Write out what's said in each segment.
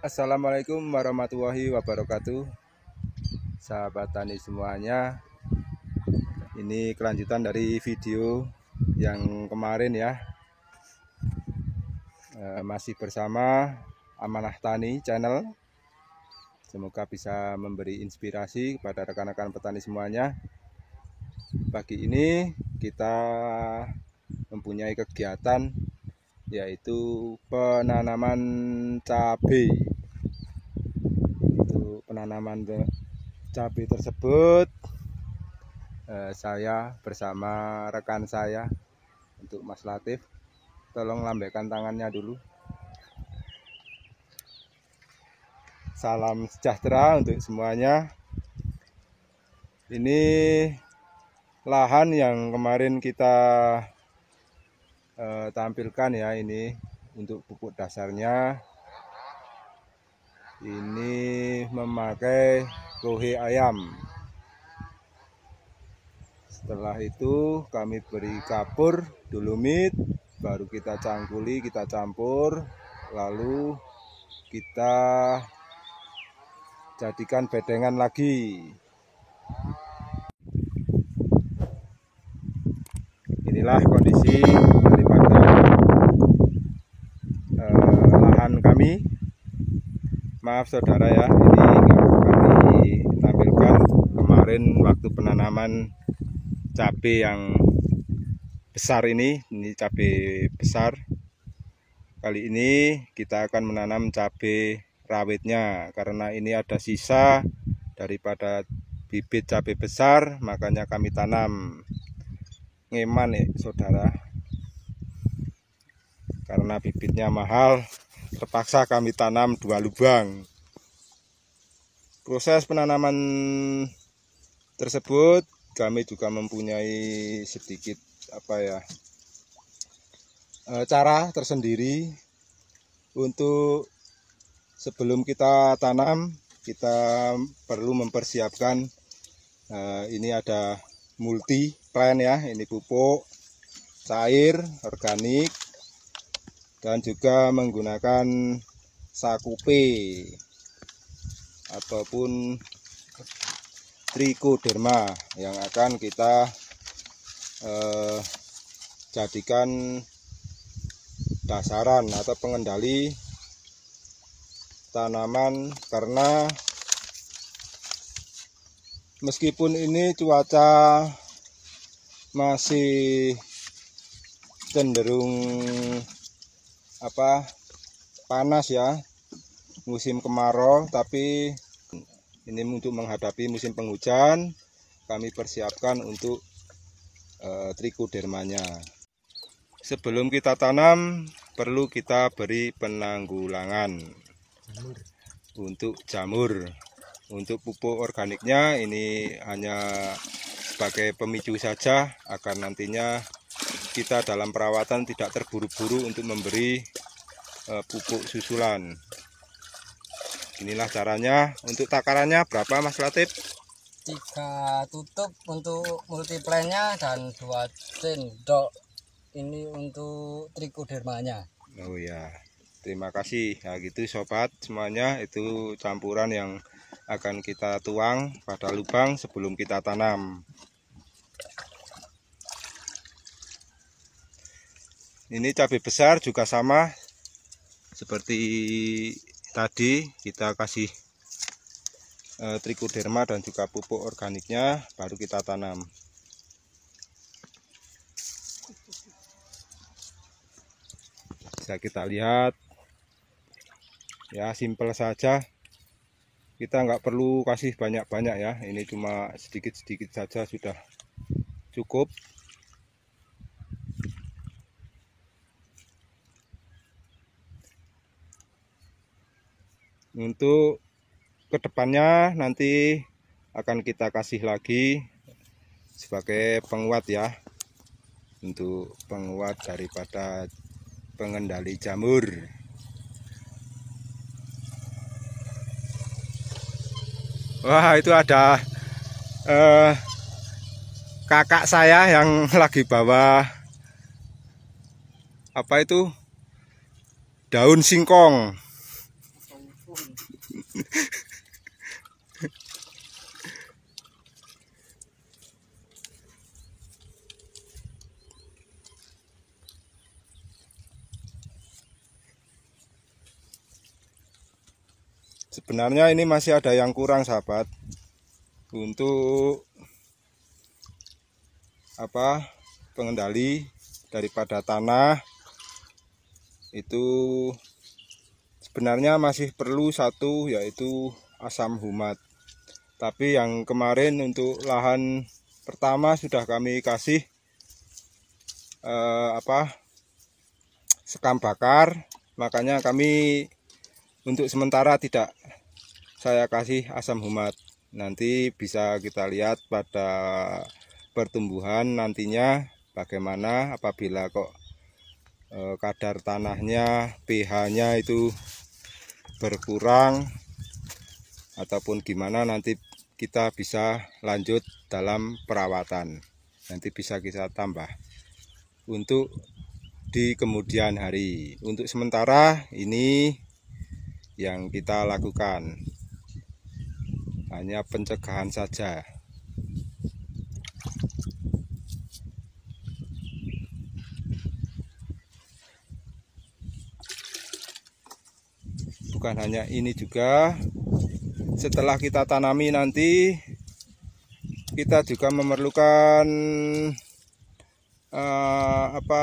Assalamualaikum warahmatullahi wabarakatuh, sahabat tani semuanya. Ini kelanjutan dari video yang kemarin ya. Masih bersama Amanah Tani Channel. Semoga bisa memberi inspirasi kepada rekan-rekan petani semuanya. Pagi ini kita mempunyai kegiatan yaitu penanaman cabai. Untuk penanaman cabai tersebut saya bersama rekan saya, untuk Mas Latif. Tolong lambaikan tangannya dulu. Salam sejahtera untuk semuanya. Ini lahan yang kemarin kita tampilkan ya, ini untuk pupuk dasarnya. Ini memakai lohe ayam. Setelah itu kami beri kapur, dolomit, baru kita cangkuli, kita campur, lalu kita jadikan bedengan lagi. Inilah kondisi daripada lahan kami. Maaf saudara ya, ini kami tampilkan kemarin waktu penanaman cabai yang besar ini cabai besar. Kali ini kita akan menanam cabai rawitnya, karena ini ada sisa daripada bibit cabai besar, makanya kami tanam ngeman ya saudara. Karena bibitnya mahal, terpaksa kami tanam 2 lubang. Proses penanaman tersebut kami juga mempunyai sedikit cara tersendiri. Untuk sebelum kita tanam, kita perlu mempersiapkan ini ada multi plan ya, ini pupuk cair organik dan juga menggunakan sakupe ataupun trichoderma yang akan kita jadikan dasaran atau pengendali tanaman. Karena meskipun ini cuaca masih cenderung panas ya, musim kemarau, tapi ini untuk menghadapi musim penghujan kami persiapkan untuk trichodermanya. Sebelum kita tanam perlu kita beri penanggulangan untuk jamur. Untuk pupuk organiknya ini hanya sebagai pemicu saja, agar nantinya kita dalam perawatan tidak terburu-buru untuk memberi pupuk susulan. Inilah caranya. Untuk takarannya berapa Mas Latif? 3 tutup untuk multiplannya dan 2 sendok ini untuk trichodermanya. Oh ya, terima kasih. Nah gitu sobat semuanya, itu campuran yang akan kita tuang pada lubang sebelum kita tanam. Ini cabai besar juga sama seperti tadi, kita kasih trichoderma dan juga pupuk organiknya, baru kita tanam. Bisa kita lihat ya, simpel saja, kita nggak perlu kasih banyak-banyak ya, ini cuma sedikit-sedikit saja sudah cukup. Untuk kedepannya nanti akan kita kasih lagi sebagai penguat ya, untuk penguat daripada pengendali jamur. Wah, itu ada kakak saya yang lagi bawa daun singkong. Sebenarnya ini masih ada yang kurang sahabat, untuk pengendali daripada tanah itu sebenarnya masih perlu satu, yaitu asam humat. Tapi yang kemarin untuk lahan pertama sudah kami kasih sekam bakar, makanya kami untuk sementara tidak saya kasih asam humat. Nanti bisa kita lihat pada pertumbuhan nantinya bagaimana apabila kok kadar tanahnya, pH-nya itu berkurang ataupun gimana, nanti kita bisa lanjut dalam perawatan. Nanti bisa kita tambah untuk di kemudian hari. Untuk sementara ini yang kita lakukan hanya pencegahan saja. Bukan hanya ini juga, setelah kita tanami nanti kita juga memerlukan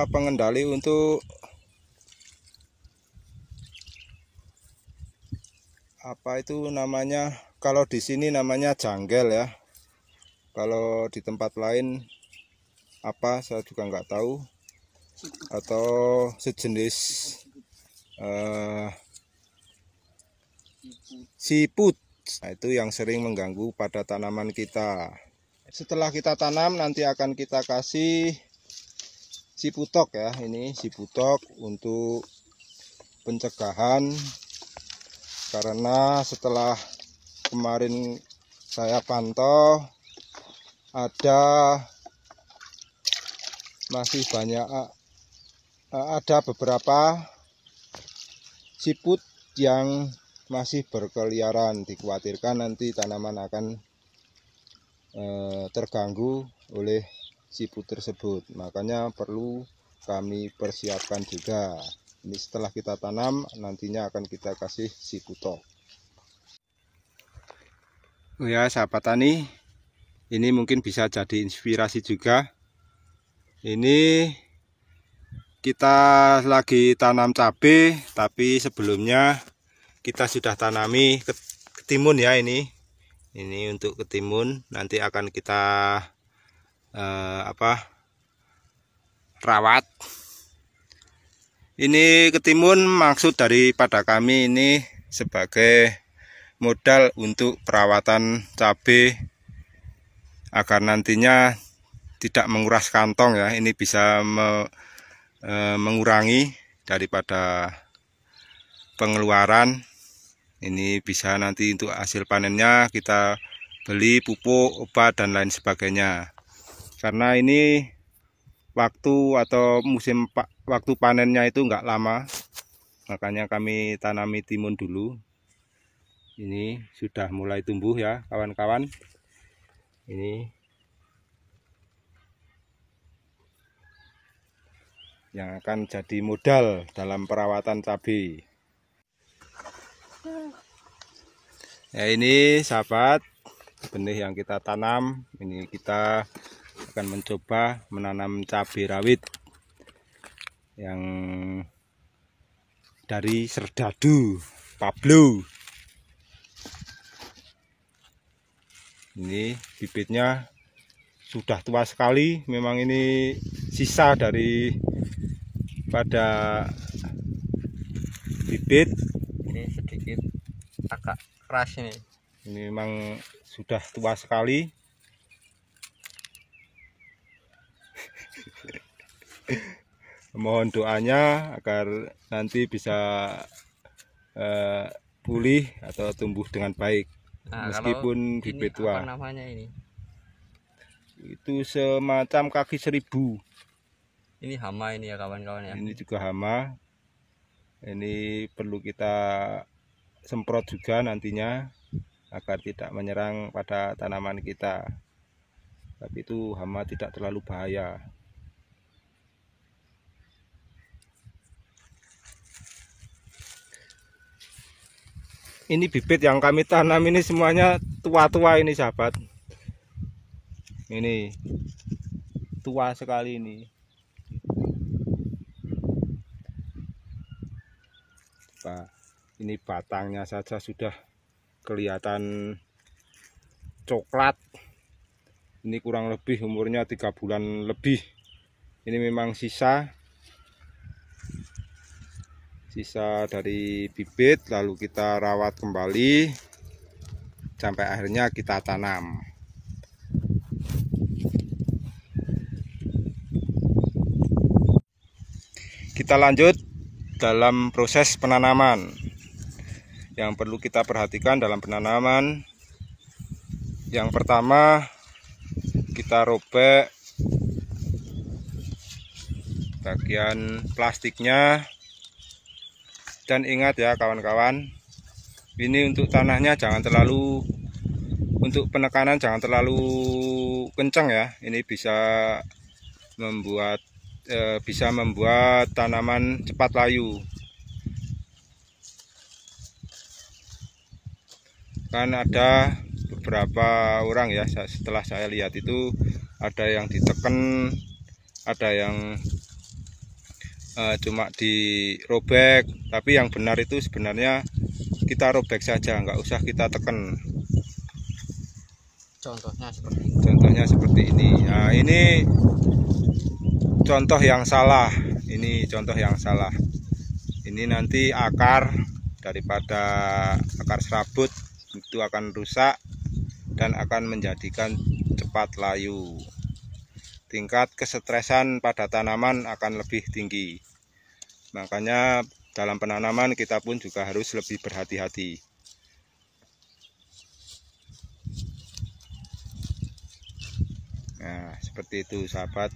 pengendali untuk itu namanya, kalau di sini namanya janggel ya, kalau di tempat lain saya juga nggak tahu, atau sejenis siput. Nah, itu yang sering mengganggu pada tanaman kita. Setelah kita tanam nanti akan kita kasih siputok ya, ini siputok untuk pencegahan. Karena setelah kemarin saya pantau masih banyak, ada beberapa siput yang masih berkeliaran. Dikhawatirkan nanti tanaman akan terganggu oleh siput tersebut, makanya perlu kami persiapkan juga. Ini setelah kita tanam nantinya akan kita kasih siputok. Oh ya sahabat tani, ini mungkin bisa jadi inspirasi juga. Ini kita lagi tanam cabai, tapi sebelumnya kita sudah tanami ketimun ya. Ini untuk ketimun, nanti akan kita rawat. Ini ketimun maksud daripada kami ini sebagai modal untuk perawatan cabai agar nantinya tidak menguras kantong ya. Ini bisa mengurangi daripada pengeluaran. Ini bisa nanti untuk hasil panennya kita beli pupuk, obat dan lain sebagainya. Karena ini waktu atau waktu panennya itu enggak lama, makanya kami tanami timun dulu. Ini sudah mulai tumbuh ya kawan-kawan. Ini yang akan jadi modal dalam perawatan cabai. Ya, ini sahabat benih yang kita tanam. Ini kita akan mencoba menanam cabai rawit yang dari Serdadu Pablo. Ini bibitnya sudah tua sekali. Memang ini sisa dari pada bibit. Ini sedikit agak keras ini. Ini memang sudah tua sekali. Mohon doanya agar nanti bisa pulih atau tumbuh dengan baik. Nah, meskipun bibit tua. Apa namanya ini? Itu semacam kaki seribu. Ini hama ini ya kawan-kawan ya. Ini juga hama. Ini perlu kita semprot juga nantinya agar tidak menyerang pada tanaman kita. Tapi itu hama tidak terlalu bahaya. Ini bibit yang kami tanam ini semuanya tua-tua ini sahabat. Ini tua sekali ini. Nah, ini batangnya saja sudah kelihatan coklat. Ini kurang lebih umurnya 3 bulan lebih. Ini memang sisa dari bibit, lalu kita rawat kembali sampai akhirnya kita tanam. Kita lanjut dalam proses penanaman. Yang perlu kita perhatikan dalam penanaman, yang pertama kita robek bagian plastiknya. Dan ingat ya kawan-kawan, ini untuk tanahnya jangan terlalu, untuk penekanan jangan terlalu kencang ya. Ini bisa membuat tanaman cepat layu. Kan ada beberapa orang ya, setelah saya lihat itu ada yang ditekan, ada yang cuma dirobek. Tapi yang benar itu sebenarnya kita robek saja, nggak usah kita tekan. Contohnya seperti ini. Nah, ini contoh yang salah. Ini contoh yang salah. Ini nanti akar daripada akar serabut itu akan rusak dan akan menjadikan cepat layu. Tingkat kesetresan pada tanaman akan lebih tinggi. Makanya dalam penanaman kita pun juga harus lebih berhati-hati. Nah, seperti itu sahabat.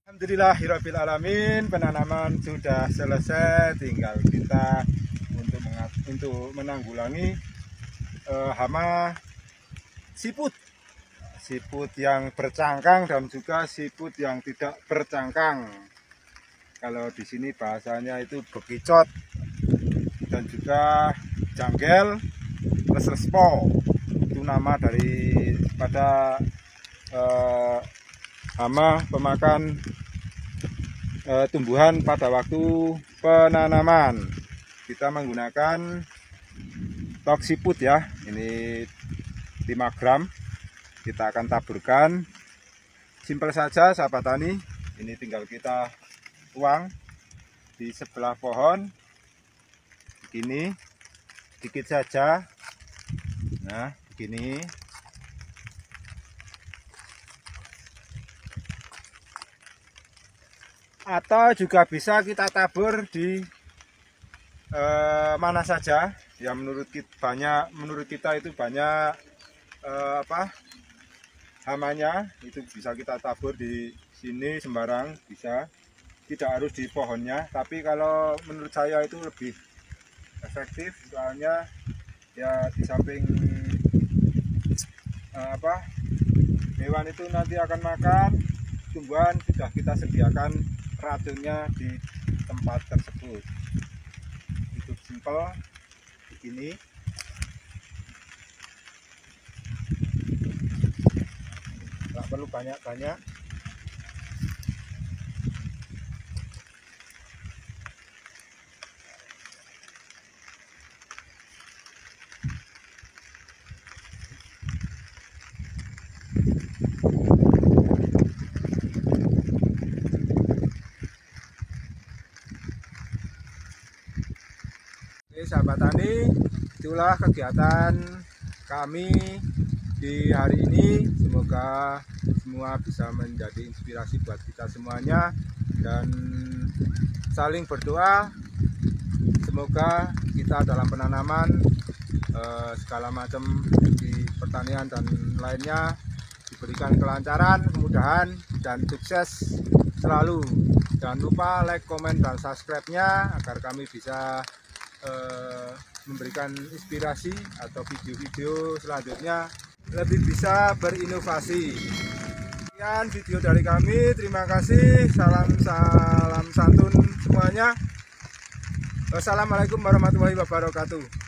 Alhamdulillahirabbil alamin, penanaman sudah selesai, tinggal kita untuk menanggulangi hama siput yang bercangkang dan juga siput yang tidak bercangkang. Kalau di sini bahasanya itu bekicot dan juga janggel resrespo. Itu nama daripada hama pemakan tumbuhan pada waktu penanaman. Kita menggunakan toksiput ya, ini 5 gram. Kita akan taburkan, simpel saja sahabat tani. Ini tinggal kita tuang di sebelah pohon begini, sedikit saja. Nah begini. Atau juga bisa kita tabur di mana saja yang menurut kita itu banyak hamanya, itu bisa kita tabur di sini sembarang bisa, tidak harus di pohonnya. Tapi kalau menurut saya itu lebih efektif, soalnya ya di samping hewan itu nanti akan makan tumbuhan, sudah kita sediakan racunnya di tempat tersebut. Itu simpel begini. Nggak perlu banyak-banyak. Oke sahabat tani, itulah kegiatan kami di hari ini. Semoga semua bisa menjadi inspirasi buat kita semuanya, dan saling berdoa. Semoga kita dalam penanaman segala macam di pertanian dan lainnya berikan kelancaran, kemudahan, dan sukses selalu. Jangan lupa like, komen, dan subscribe-nya agar kami bisa memberikan inspirasi atau video-video selanjutnya lebih bisa berinovasi. Sekian video dari kami, terima kasih, salam santun semuanya. Wassalamualaikum warahmatullahi wabarakatuh.